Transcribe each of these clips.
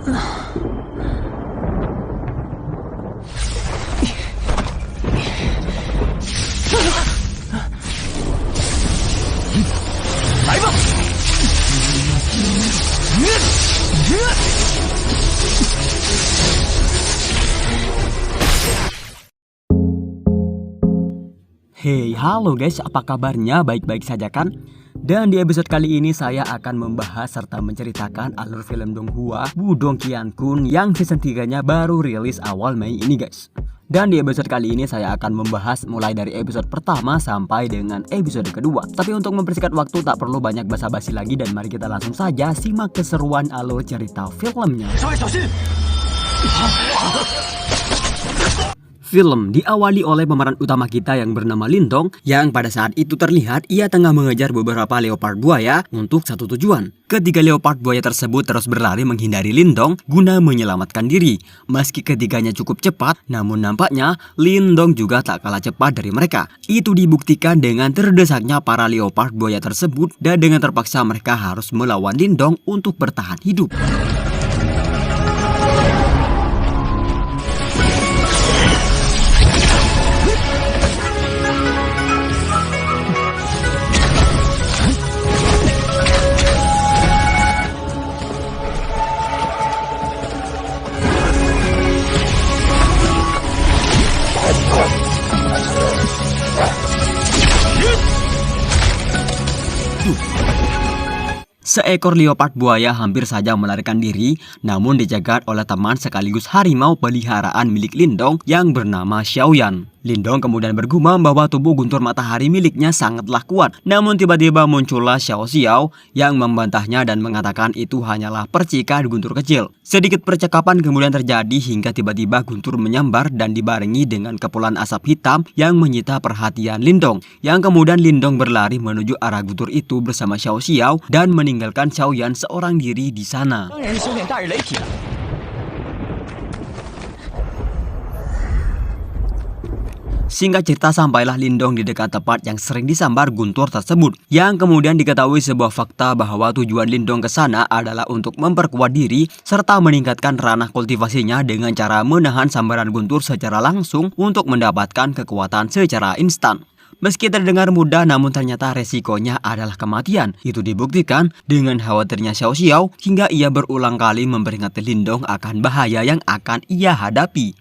来吧！Hey, halo guys, apa kabarnya? Baik-baik saja kan? Dan di episode kali ini saya akan membahas serta menceritakan alur film Donghua Wudong Qiankun yang season 3-nya baru rilis awal Mei ini guys. Dan di episode kali ini saya akan membahas mulai dari episode pertama sampai dengan episode kedua. Tapi untuk mempersingkat waktu tak perlu banyak basa-basi lagi dan mari kita langsung saja simak keseruan alur cerita filmnya. Film diawali oleh pemeran utama kita yang bernama Lindong yang pada saat itu terlihat ia tengah mengejar beberapa leopard buaya untuk satu tujuan. Ketiga leopard buaya tersebut terus berlari menghindari Lindong guna menyelamatkan diri. Meski ketiganya cukup cepat, namun nampaknya Lindong juga tak kalah cepat dari mereka. Itu dibuktikan dengan terdesaknya para leopard buaya tersebut dan dengan terpaksa mereka harus melawan Lindong untuk bertahan hidup. Seekor leopard buaya hampir saja melarikan diri, namun dicegat oleh teman sekaligus harimau peliharaan milik Lindong yang bernama Xiaoyan. Lindong kemudian bergumam bahwa tubuh guntur matahari miliknya sangatlah kuat. Namun tiba-tiba muncullah Xiao Xiao yang membantahnya dan mengatakan itu hanyalah percikan guntur kecil. Sedikit percakapan kemudian terjadi hingga tiba-tiba guntur menyambar dan dibarengi dengan kepulan asap hitam yang menyita perhatian Lindong. Yang kemudian Lindong berlari menuju arah guntur itu bersama Xiao Xiao dan meninggalkan Xiaoyan seorang diri di sana. Singkat cerita sampailah Lindong di dekat tempat yang sering disambar guntur tersebut. Yang kemudian diketahui sebuah fakta bahwa tujuan Lindong ke sana adalah untuk memperkuat diri serta meningkatkan ranah kultivasinya dengan cara menahan sambaran guntur secara langsung untuk mendapatkan kekuatan secara instan. Meski terdengar mudah namun ternyata resikonya adalah kematian. Itu dibuktikan dengan khawatirnya Xiao Xiao hingga ia berulang kali memperingati Lindong akan bahaya yang akan ia hadapi.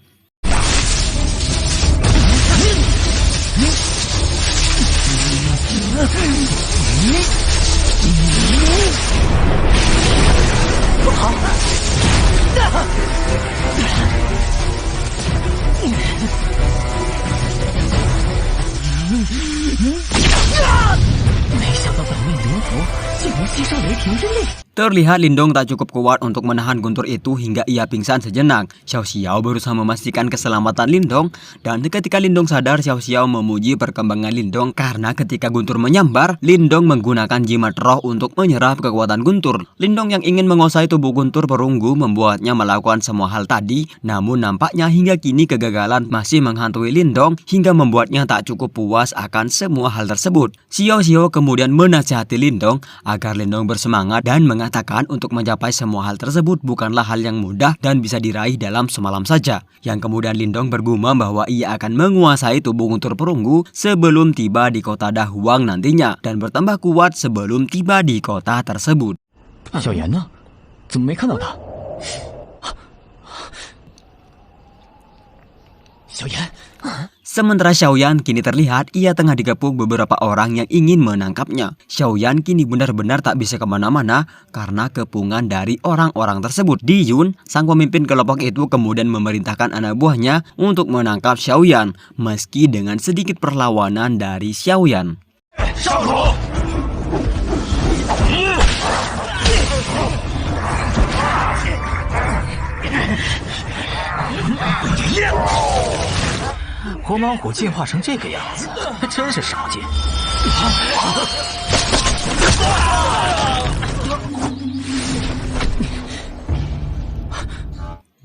Terlihat Lindong tak cukup kuat untuk menahan guntur itu hingga ia pingsan sejenak. Xiao Xiao berusaha memastikan keselamatan Lindong dan ketika Lindong sadar, Xiao Xiao memuji perkembangan Lindong karena ketika guntur menyambar, Lindong menggunakan jimat roh untuk menyerap kekuatan guntur. Lindong yang ingin menguasai tubuh guntur perunggu membuatnya melakukan semua hal tadi, namun nampaknya hingga kini kegagalan masih menghantui Lindong hingga membuatnya tak cukup puas akan semua hal tersebut. Xiao Xiao kemudian menasihati Lindong agar Lindong bersemangat dan mengatakan untuk mencapai semua hal tersebut bukanlah hal yang mudah dan bisa diraih dalam semalam saja. Yang kemudian Lindong bergumam bahwa ia akan menguasai tubuh guntur perunggu sebelum tiba di kota Dahuang nantinya dan bertambah kuat sebelum tiba di kota tersebut. Xiaoyan呢？怎么没看到他？Xiaoyan。 Sementara Xiaoyan kini terlihat ia tengah dikepung beberapa orang yang ingin menangkapnya. Xiaoyan kini benar-benar tak bisa kemana-mana karena kepungan dari orang-orang tersebut. Di Yun, sang pemimpin kelompok itu kemudian memerintahkan anak buahnya untuk menangkap Xiaoyan meski dengan sedikit perlawanan dari Xiaoyan.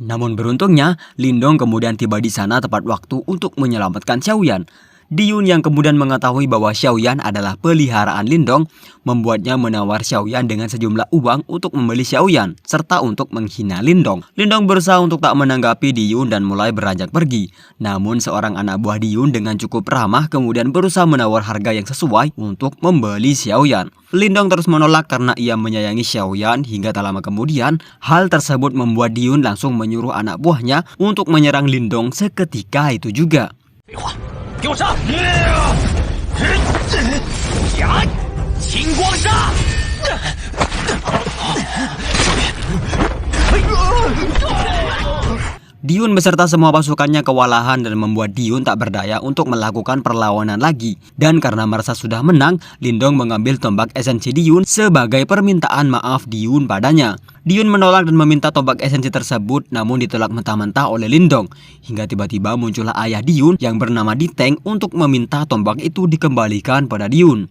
Namun beruntungnya, Lindong kemudian tiba di sana tepat waktu untuk menyelamatkan Xiaoyan. Diyun yang kemudian mengetahui bahwa Xiaoyan adalah peliharaan Lindong, membuatnya menawar Xiaoyan dengan sejumlah uang untuk membeli Xiaoyan, serta untuk menghina Lindong. Lindong berusaha untuk tak menanggapi Diyun dan mulai beranjak pergi. Namun seorang anak buah Diyun dengan cukup ramah kemudian berusaha menawar harga yang sesuai untuk membeli Xiaoyan. Lindong terus menolak karena ia menyayangi Xiaoyan hingga tak lama kemudian, hal tersebut membuat Diyun langsung menyuruh anak buahnya untuk menyerang Lindong seketika itu juga. 给我上！呀，金光杀！ Diyun beserta semua pasukannya kewalahan dan membuat Diyun tak berdaya untuk melakukan perlawanan lagi. Dan karena merasa sudah menang, Lindong mengambil tombak esensi Diyun sebagai permintaan maaf Diyun padanya. Diyun menolak dan meminta tombak esensi tersebut, namun ditolak mentah-mentah oleh Lindong. Hingga tiba-tiba muncullah ayah Diyun yang bernama Diteng untuk meminta tombak itu dikembalikan pada Diyun.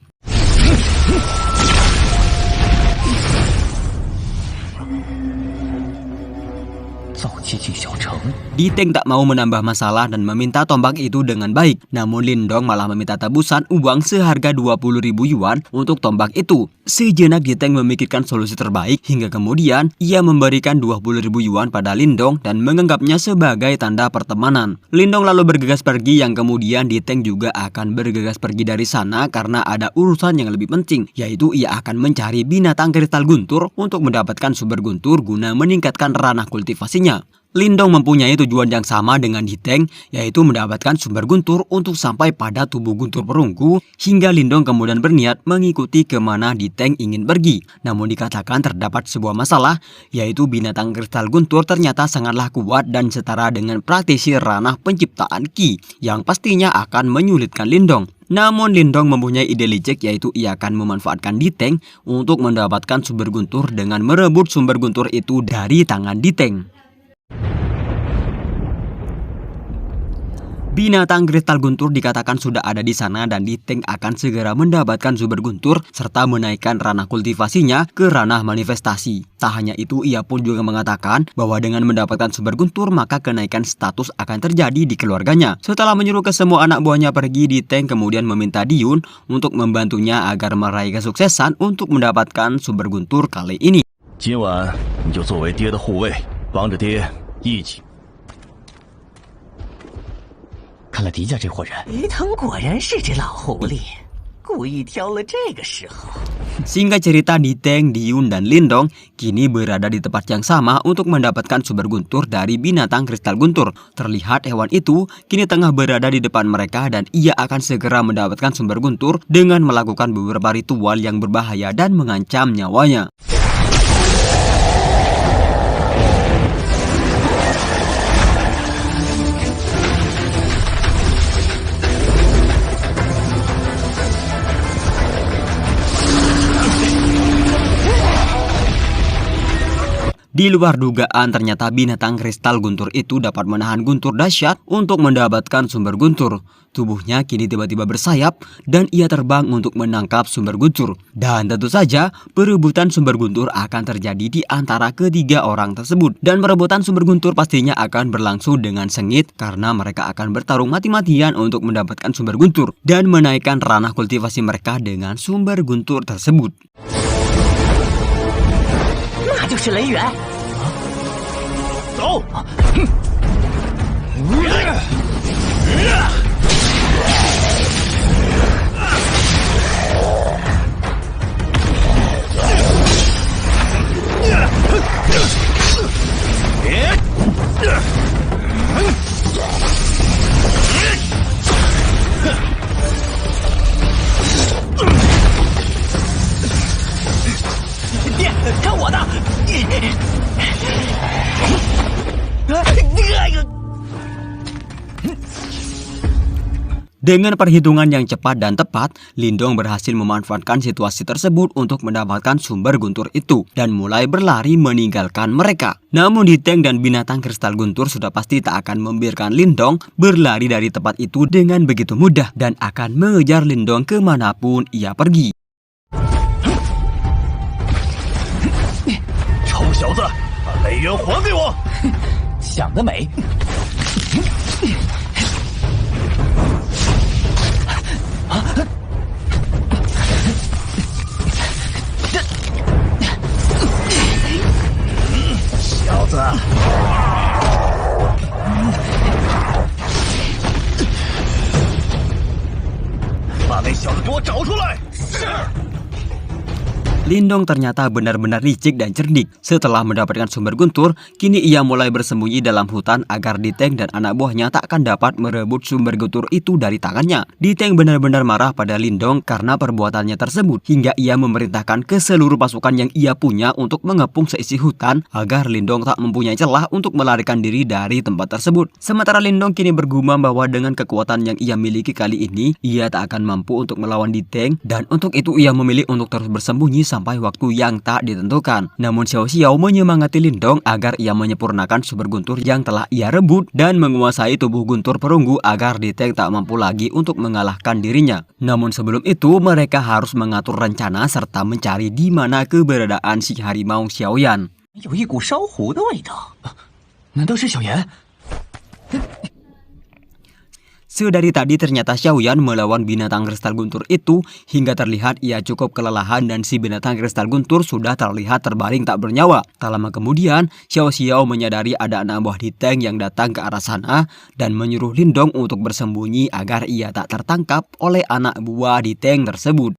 Diteng tak mau menambah masalah dan meminta tombak itu dengan baik. Namun Lindong malah meminta tebusan uang seharga 20.000 yuan untuk tombak itu. Sejenak Diteng memikirkan solusi terbaik hingga kemudian ia memberikan 20.000 yuan pada Lindong dan menganggapnya sebagai tanda pertemanan. Lindong lalu bergegas pergi yang kemudian Diteng juga akan bergegas pergi dari sana karena ada urusan yang lebih penting, yaitu ia akan mencari binatang kristal guntur untuk mendapatkan sumber guntur guna meningkatkan ranah kultivasinya. Lindong mempunyai tujuan yang sama dengan Diteng, yaitu mendapatkan sumber guntur untuk sampai pada tubuh guntur perunggu, hingga Lindong kemudian berniat mengikuti kemana Diteng ingin pergi. Namun dikatakan terdapat sebuah masalah, yaitu binatang kristal guntur ternyata sangatlah kuat dan setara dengan praktisi ranah penciptaan Qi, yang pastinya akan menyulitkan Lindong. Namun Lindong mempunyai ide licik, yaitu ia akan memanfaatkan Diteng untuk mendapatkan sumber guntur dengan merebut sumber guntur itu dari tangan Diteng. Binatang kristal guntur dikatakan sudah ada di sana dan Diteng akan segera mendapatkan sumber guntur serta menaikkan ranah kultivasinya ke ranah manifestasi. Tak hanya itu, ia pun juga mengatakan bahwa dengan mendapatkan sumber guntur maka kenaikan status akan terjadi di keluarganya. Setelah menyuruh ke semua anak buahnya pergi, Diteng kemudian meminta Diyun untuk membantunya agar meraih kesuksesan untuk mendapatkan sumber guntur kali ini. 今晚你就作为爹的护卫，帮着爹一起。 看了狄家这伙人，于腾果然是只老狐狸，故意挑了这个时候。 Singkat cerita, Diteng, Diyun, dan Lindong kini berada di tempat yang sama untuk mendapatkan sumber guntur dari binatang kristal guntur. Terlihat hewan itu kini tengah berada di depan mereka dan ia akan segera mendapatkan sumber guntur dengan melakukan beberapa ritual yang berbahaya dan mengancam nyawanya. Di luar dugaan, ternyata binatang kristal guntur itu dapat menahan guntur dahsyat untuk mendapatkan sumber guntur. Tubuhnya kini tiba-tiba bersayap dan ia terbang untuk menangkap sumber guntur. Dan tentu saja, perebutan sumber guntur akan terjadi di antara ketiga orang tersebut. Dan perebutan sumber guntur pastinya akan berlangsung dengan sengit karena mereka akan bertarung mati-matian untuk mendapatkan sumber guntur dan menaikkan ranah kultivasi mereka dengan sumber guntur tersebut. 那就是雷源。走！ 爹，看我的！ Dengan perhitungan yang cepat dan tepat, Lindong berhasil memanfaatkan situasi tersebut untuk mendapatkan sumber guntur itu dan mulai berlari meninggalkan mereka. Namun Diteng dan binatang kristal guntur sudah pasti tak akan membiarkan Lindong berlari dari tempat itu dengan begitu mudah dan akan mengejar Lindong kemanapun ia pergi. 臭小子，把雷源还给我！想得美！子！把那小子给我找出来！是。 Lindong ternyata benar-benar licik dan cerdik. Setelah mendapatkan sumber guntur, kini ia mulai bersembunyi dalam hutan agar Diteng dan anak buahnya tak akan dapat merebut sumber guntur itu dari tangannya. Diteng benar-benar marah pada Lindong karena perbuatannya tersebut, hingga ia memerintahkan ke seluruh pasukan yang ia punya untuk mengepung seisi hutan agar Lindong tak mempunyai celah untuk melarikan diri dari tempat tersebut. Sementara Lindong kini bergumam bahwa dengan kekuatan yang ia miliki kali ini, ia tak akan mampu untuk melawan Diteng, dan untuk itu ia memilih untuk terus bersembunyi sampai waktu yang tak ditentukan. Namun Xiao Xiao menyemangati Lindong agar ia menyempurnakan sumber guntur yang telah ia rebut dan menguasai tubuh guntur perunggu agar Diteng tak mampu lagi untuk mengalahkan dirinya. Namun sebelum itu mereka harus mengatur rencana serta mencari di mana keberadaan si harimau Xiaoyan. 有一股烧糊的味道，难道是小妍？ Sedari tadi ternyata Xiaoyan melawan binatang kristal guntur itu hingga terlihat ia cukup kelelahan dan si binatang kristal guntur sudah terlihat terbaring tak bernyawa. Tak lama kemudian, Xiao Xiao menyadari ada anak buah Diteng yang datang ke arah sana dan menyuruh Lindong untuk bersembunyi agar ia tak tertangkap oleh anak buah Diteng tersebut.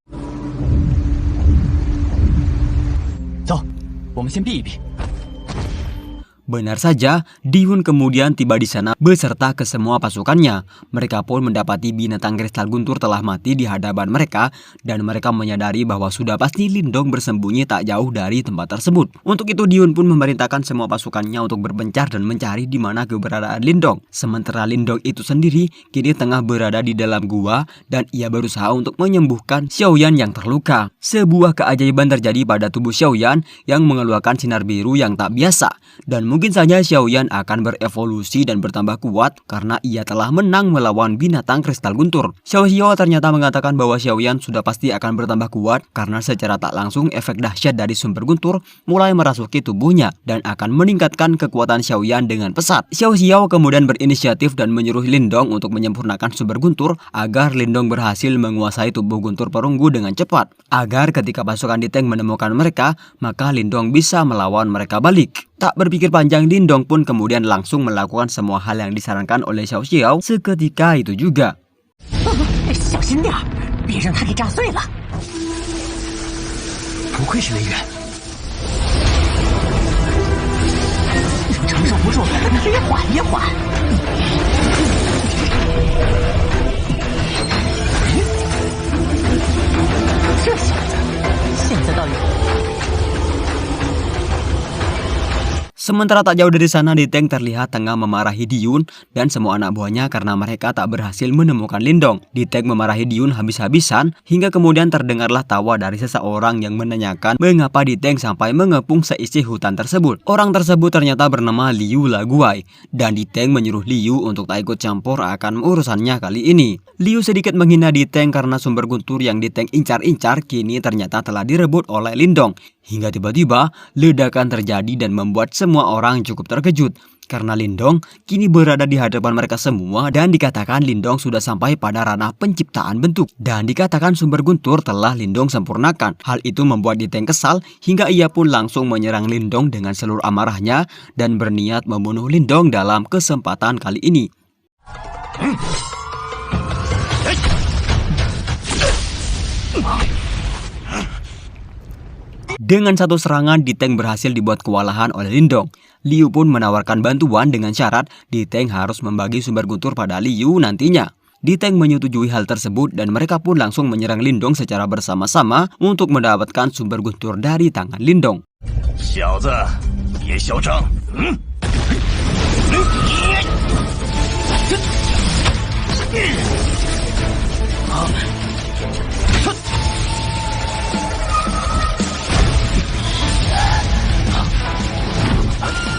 走，我们先避一避。 Benar saja, Dihun kemudian tiba di sana beserta ke semua pasukannya. Mereka pun mendapati binatang kristal guntur telah mati di hadapan mereka dan mereka menyadari bahwa sudah pasti Lindong bersembunyi tak jauh dari tempat tersebut. Untuk itu Dihun pun memerintahkan semua pasukannya untuk berpencar dan mencari di mana keberadaan Lindong. Sementara Lindong itu sendiri kini tengah berada di dalam gua dan ia berusaha untuk menyembuhkan Xiaoyan yang terluka. Sebuah keajaiban terjadi pada tubuh Xiaoyan yang mengeluarkan sinar biru yang tak biasa dan mungkin saja Xiaoyan akan berevolusi dan bertambah kuat karena ia telah menang melawan binatang kristal guntur. Xiao Xiao ternyata mengatakan bahwa Xiaoyan sudah pasti akan bertambah kuat karena secara tak langsung efek dahsyat dari sumber guntur mulai merasuki tubuhnya dan akan meningkatkan kekuatan Xiaoyan dengan pesat. Xiao Xiao kemudian berinisiatif dan menyuruh Lindong untuk menyempurnakan sumber guntur agar Lindong berhasil menguasai tubuh guntur perunggu dengan cepat. Agar ketika pasukan Diteng menemukan mereka, maka Lindong bisa melawan mereka balik. Tak berpikir panjang, Lindong pun kemudian langsung melakukan semua hal yang disarankan oleh Xiao Xiao seketika itu juga. 小心点，别让他给炸碎了。不愧是雷远，承受不住，别缓别缓。这小子，现在倒有。 Sementara tak jauh dari sana Diteng terlihat tengah memarahi Dihun dan semua anak buahnya karena mereka tak berhasil menemukan Lindong. Diteng memarahi Dihun habis-habisan hingga kemudian terdengarlah tawa dari seseorang yang menanyakan mengapa Diteng sampai mengepung seisi hutan tersebut. Orang tersebut ternyata bernama Liu Laguai dan Diteng menyuruh Liu untuk tak ikut campur akan urusannya kali ini. Liu sedikit menghina Diteng karena sumber guntur yang Diteng incar-incar kini ternyata telah direbut oleh Lindong. Hingga tiba-tiba ledakan terjadi dan membuat semua orang cukup terkejut karena Lindong kini berada di hadapan mereka semua dan dikatakan Lindong sudah sampai pada ranah penciptaan bentuk dan dikatakan sumber guntur telah Lindong sempurnakan. Hal itu membuat Diteng kesal hingga ia pun langsung menyerang Lindong dengan seluruh amarahnya dan berniat membunuh Lindong dalam kesempatan kali ini. Dengan satu serangan, Diteng berhasil dibuat kewalahan oleh Lindong. Liu pun menawarkan bantuan dengan syarat Diteng harus membagi sumber guntur pada Liu nantinya. Diteng menyetujui hal tersebut dan mereka pun langsung menyerang Lindong secara bersama-sama untuk mendapatkan sumber guntur dari tangan Lindong. 小子，别嚣张！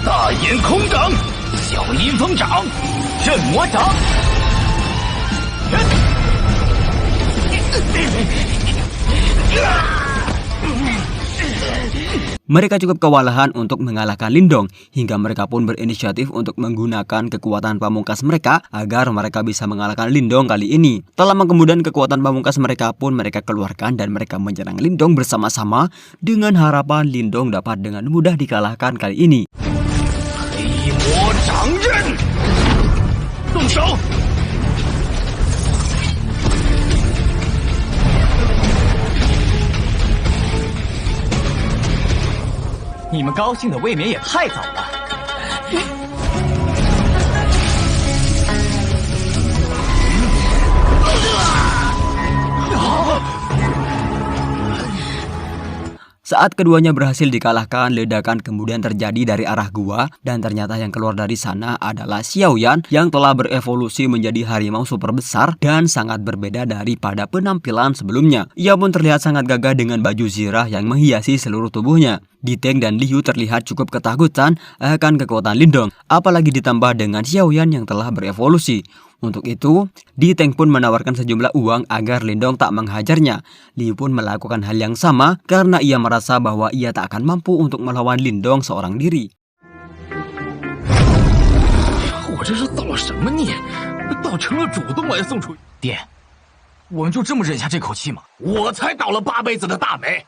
大阴空掌，小阴风掌，镇魔掌。 Mereka cukup kewalahan untuk mengalahkan Lindong hingga mereka pun berinisiatif untuk menggunakan kekuatan pamungkas mereka agar mereka bisa mengalahkan Lindong kali ini. Tak lama kemudian kekuatan pamungkas mereka pun mereka keluarkan dan mereka menyerang Lindong bersama-sama dengan harapan Lindong dapat dengan mudah dikalahkan kali ini. 我掌刃，动手！你们高兴的未免也太早了。Saat keduanya berhasil dikalahkan, ledakan kemudian terjadi dari arah gua dan ternyata yang keluar dari sana adalah Xiaoyan yang telah berevolusi menjadi harimau super besar dan sangat berbeda daripada penampilan sebelumnya. Ia pun terlihat sangat gagah dengan baju zirah yang menghiasi seluruh tubuhnya. Diteng dan Liu terlihat cukup ketakutan akan kekuatan Lindong, apalagi ditambah dengan Xiaoyan yang telah berevolusi. Untuk itu, Diteng pun menawarkan sejumlah uang agar Lindong tak menghajarnya. Liu pun melakukan hal yang sama karena ia merasa bahwa ia tak akan mampu untuk melawan Lindong seorang diri. 我这是造了什么孽，倒成了主动来送出。爹，我们就这么忍下这口气吗？我才倒了8辈子的大霉。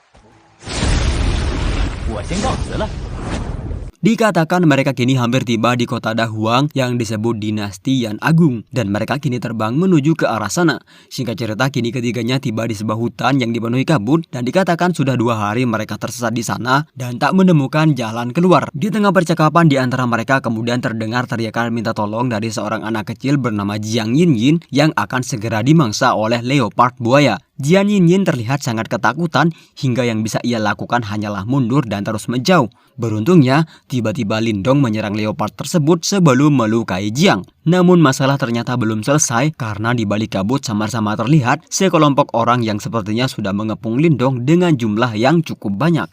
我先告辞了。 Dikatakan mereka kini hampir tiba di kota Dahuang yang disebut Dinasti Yan Agung dan mereka kini terbang menuju ke arah sana. Singkat cerita, kini ketiganya tiba di sebuah hutan yang dipenuhi kabut dan dikatakan sudah 2 hari mereka tersesat di sana dan tak menemukan jalan keluar. Di tengah percakapan di antara mereka kemudian terdengar teriakan minta tolong dari seorang anak kecil bernama Jiang Yinyin yang akan segera dimangsa oleh leopard buaya. Jiang Yinyin terlihat sangat ketakutan hingga yang bisa ia lakukan hanyalah mundur dan terus menjauh. Beruntungnya, tiba-tiba Lindong menyerang leopard tersebut sebelum melukai Jiang. Namun masalah ternyata belum selesai karena di balik kabut samar-samar terlihat sekelompok orang yang sepertinya sudah mengepung Lindong dengan jumlah yang cukup banyak.